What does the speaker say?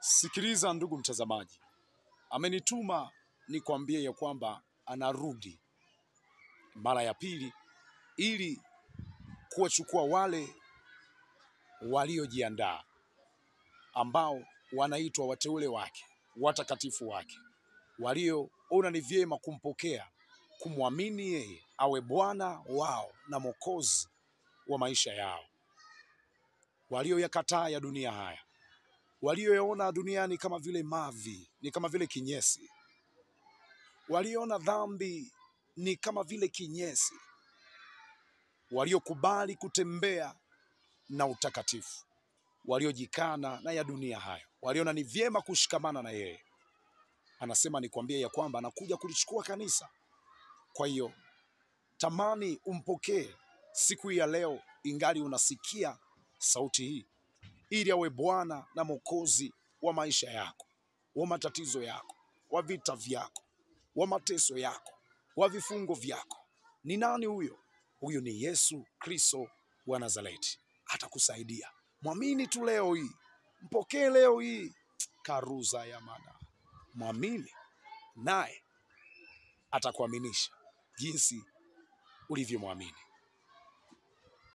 Sikiliza ndugu mtazamaji, amenituma nikwambie ya kwamba anarudi mara ya pili ili kuwachukua wale waliojiandaa ambao wanaitwa wateule wake, watakatifu wake, walioona ni vyema kumpokea, kumwamini yeye awe Bwana wao na Mwokozi wa maisha yao, walioyakataa ya dunia haya, walioyaona duniani kama vile mavi, ni kama vile kinyesi, waliona dhambi ni kama vile kinyesi, waliokubali kutembea na utakatifu, waliojikana na ya dunia hayo, waliona ni vyema kushikamana na yeye. Anasema nikwambie ya kwamba anakuja kulichukua kanisa. Kwa hiyo tamani umpokee siku ya leo, ingali unasikia sauti hii, ili awe Bwana na Mwokozi wa maisha yako, wa matatizo yako, wa vita vyako, wa mateso yako, wa vifungo vyako. Ni nani huyo? Huyu ni Yesu Kristo wa Nazareti. Atakusaidia. Mwamini tu leo hii, mpokee leo hii. Karuza ya mana, mwamini naye atakuaminisha jinsi ulivyomwamini.